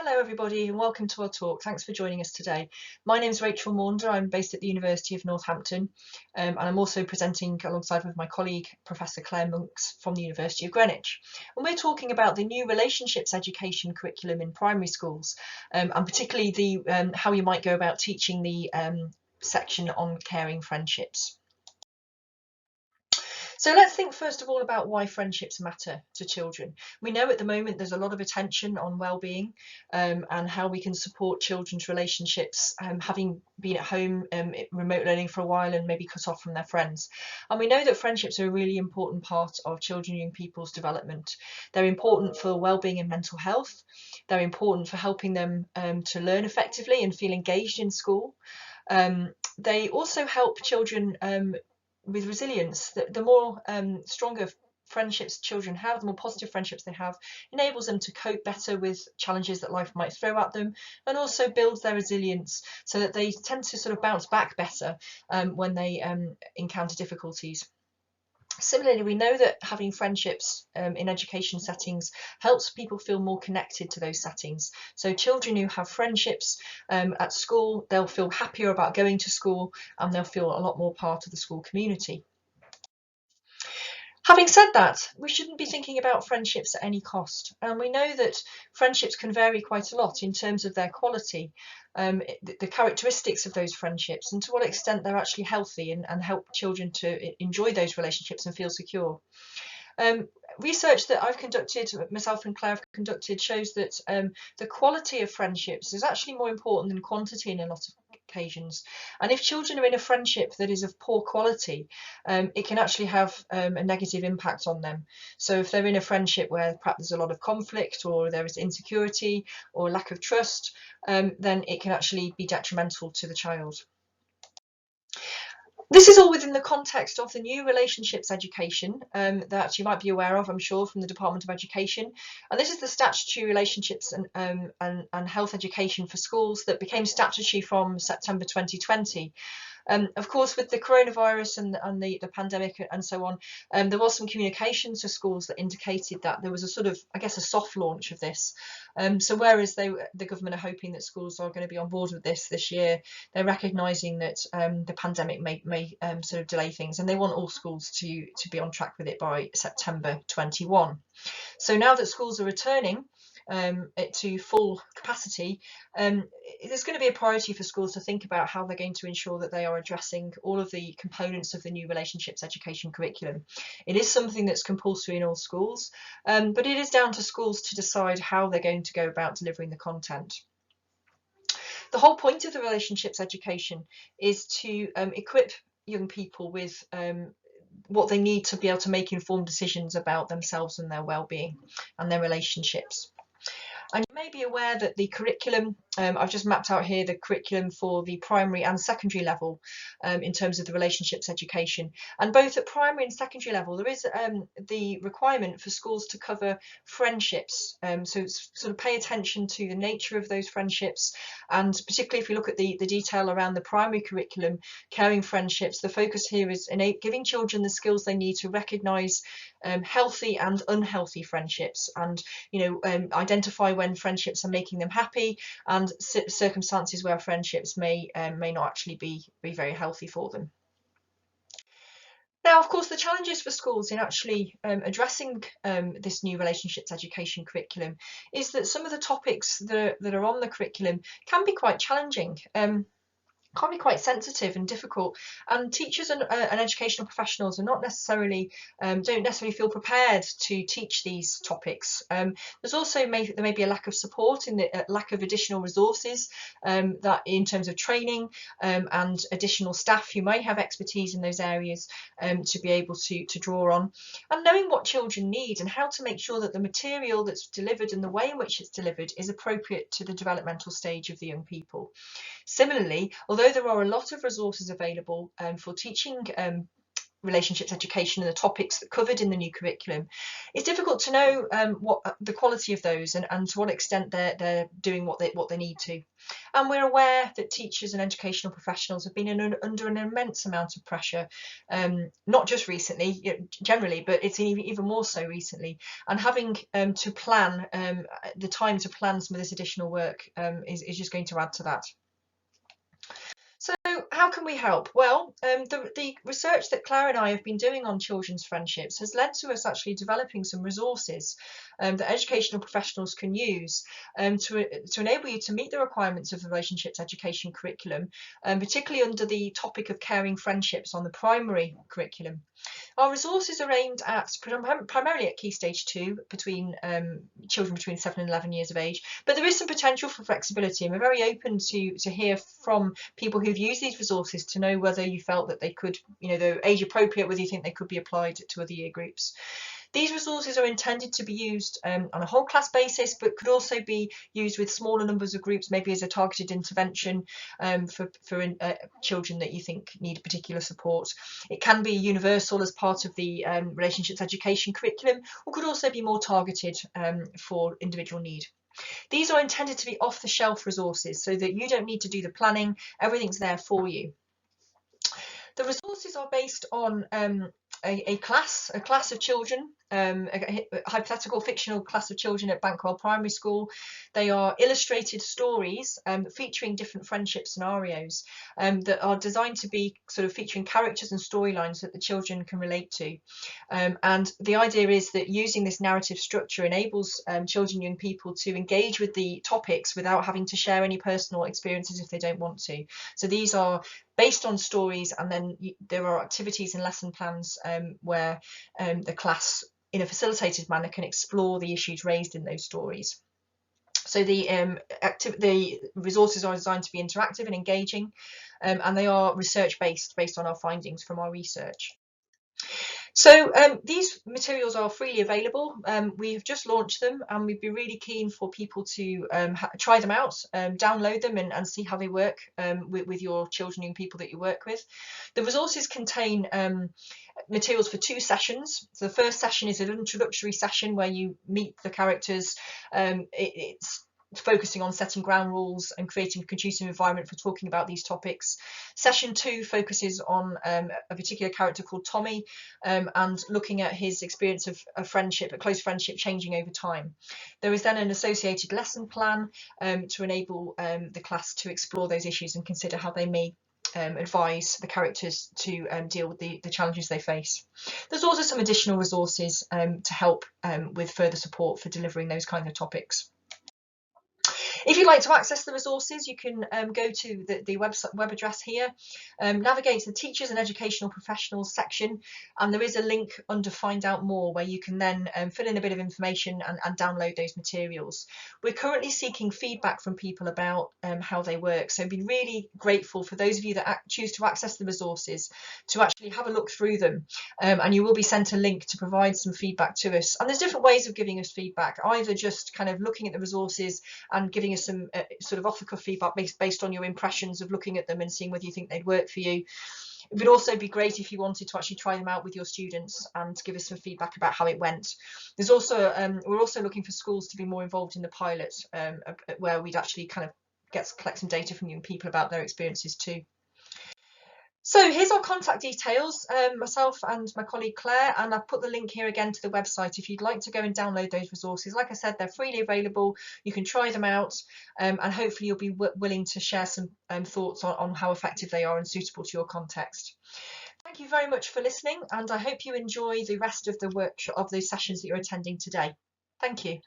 Hello everybody and welcome to our talk. Thanks for joining us today. My name is Rachel Maunder. I'm based at the University of Northampton and I'm also presenting alongside with my colleague Professor Claire Monks from the University of Greenwich. And we're talking about the new relationships education curriculum in primary schools and particularly the how you might go about teaching the section on caring friendships. So let's think first of all about why friendships matter to children. We know at the moment there's a lot of attention on well-being and how we can support children's relationships, having been at home remote learning for a while and maybe cut off from their friends. And we know that friendships are a really important part of children and young people's development. They're important for well-being and mental health. They're important for helping them to learn effectively and feel engaged in school. They also help children with resilience. The more stronger friendships children have, the more positive friendships they have, enables them to cope better with challenges that life might throw at them, and also builds their resilience so that they tend to sort of bounce back better when they encounter difficulties. Similarly, we know that having friendships in education settings helps people feel more connected to those settings. So children who have friendships at school, they'll feel happier about going to school and they'll feel a lot more part of the school community. Having said that, we shouldn't be thinking about friendships at any cost. And we know that friendships can vary quite a lot in terms of their quality, the characteristics of those friendships, and to what extent they're actually healthy and help children to enjoy those relationships and feel secure. Research that I've conducted, myself and Claire have conducted, shows that the quality of friendships is actually more important than quantity in a lot of occasions. And if children are in a friendship that is of poor quality, it can actually have a negative impact on them. So if they're in a friendship where perhaps there's a lot of conflict or there is insecurity or lack of trust, then it can actually be detrimental to the child. This is all within the context of the new relationships education that you might be aware of, I'm sure, from the Department of Education. And this is the statutory relationships and health education for schools that became statutory from September 2020. Of course, with the coronavirus and the pandemic and so on, there was some communication to schools that indicated that there was a sort of, I guess, a soft launch of this. So whereas the government are hoping that schools are going to be on board with this year, they're recognising that the pandemic may sort of delay things, and they want all schools to be on track with it by September 21. So now that schools are returning to full capacity, there's going to be a priority for schools to think about how they're going to ensure that they are addressing all of the components of the new relationships education curriculum. It is something that's compulsory in all schools, but it is down to schools to decide how they're going to go about delivering the content. The whole point of the relationships education is to equip young people with what they need to be able to make informed decisions about themselves and their well-being and their relationships. And you may be aware that the curriculum, I've just mapped out here the curriculum for the primary and secondary level in terms of the relationships education. And both at primary and secondary level, there is the requirement for schools to cover friendships. So sort of pay attention to the nature of those friendships. And particularly if you look at the detail around the primary curriculum, caring friendships, the focus here is giving children the skills they need to recognise healthy and unhealthy friendships, and identify when friendships are making them happy and circumstances where friendships may not actually be very healthy for them. Now, of course, the challenges for schools in actually addressing this new relationships education curriculum is that some of the topics that are on the curriculum can be quite challenging. Can be quite sensitive and difficult, and teachers and educational professionals are not necessarily don't necessarily feel prepared to teach these topics. There's also there may be a lack of support in the lack of additional resources that in terms of training and additional staff who may have expertise in those areas to be able to draw on, and knowing what children need and how to make sure that the material that's delivered and the way in which it's delivered is appropriate to the developmental stage of the young people. Similarly, although there are a lot of resources available for teaching relationships education and the topics that covered in the new curriculum, it's difficult to know what the quality of those and to what extent they're doing what they need to. And we're aware that teachers and educational professionals have been under an immense amount of pressure, not just recently, generally, but it's even more so recently. And having to plan, the time to plan some of this additional work is just going to add to that. So how can we help? Well, the research that Claire and I have been doing on children's friendships has led to us actually developing some resources that educational professionals can use to enable you to meet the requirements of the relationships education curriculum, particularly under the topic of caring friendships on the primary curriculum. Our resources are aimed at primarily at Key Stage 2 between children between 7 and 11 years of age, but there is some potential for flexibility, and we're very open to hear from people who've used these resources to know whether you felt that they could, they're age appropriate, whether you think they could be applied to other year groups. These resources are intended to be used on a whole class basis, but could also be used with smaller numbers of groups, maybe as a targeted intervention for children that you think need particular support. It can be universal as part of the relationships education curriculum, or could also be more targeted for individual need. These are intended to be off-the-shelf resources so that you don't need to do the planning, everything's there for you. The resources are based on a class of children, a hypothetical fictional class of children at Bankwell Primary School. They are illustrated stories featuring different friendship scenarios that are designed to be sort of featuring characters and storylines that the children can relate to. And the idea is that using this narrative structure enables children and young people to engage with the topics without having to share any personal experiences if they don't want to. So these are based on stories, and then there are activities and lesson plans where the class in a facilitated manner can explore the issues raised in those stories. So the resources are designed to be interactive and engaging, and they are research based on our findings from our research. So these materials are freely available. We have just launched them, and we'd be really keen for people to try them out, download them and see how they work with your children and people that you work with. The resources contain materials for 2 sessions. So the first session is an introductory session where you meet the characters. It's focusing on setting ground rules and creating a conducive environment for talking about these topics. Session 2 focuses on a particular character called Tommy and looking at his experience of friendship, a close friendship changing over time. There is then an associated lesson plan to enable the class to explore those issues and consider how they may advise the characters to deal with the challenges they face. There's also some additional resources to help with further support for delivering those kinds of topics. If you'd like to access the resources, you can go to the web address here, navigate to the Teachers and Educational Professionals section, and there is a link under Find Out More where you can then fill in a bit of information and download those materials. We're currently seeking feedback from people about how they work, so I'd be really grateful for those of you that choose to access the resources to actually have a look through them, and you will be sent a link to provide some feedback to us. And there's different ways of giving us feedback, either just kind of looking at the resources and giving us some sort of off-the-cuff feedback based on your impressions of looking at them and seeing whether you think they'd work for you. It would also be great if you wanted to actually try them out with your students and give us some feedback about how it went. There's also we're also looking for schools to be more involved in the pilot, where we'd actually kind of collect some data from young people about their experiences too. So here's our contact details, myself and my colleague Claire, and I've put the link here again to the website if you'd like to go and download those resources. Like I said, they're freely available. You can try them out, and hopefully you'll be willing to share some thoughts on how effective they are and suitable to your context. Thank you very much for listening, and I hope you enjoy the rest of the workshop of those sessions that you're attending today. Thank you.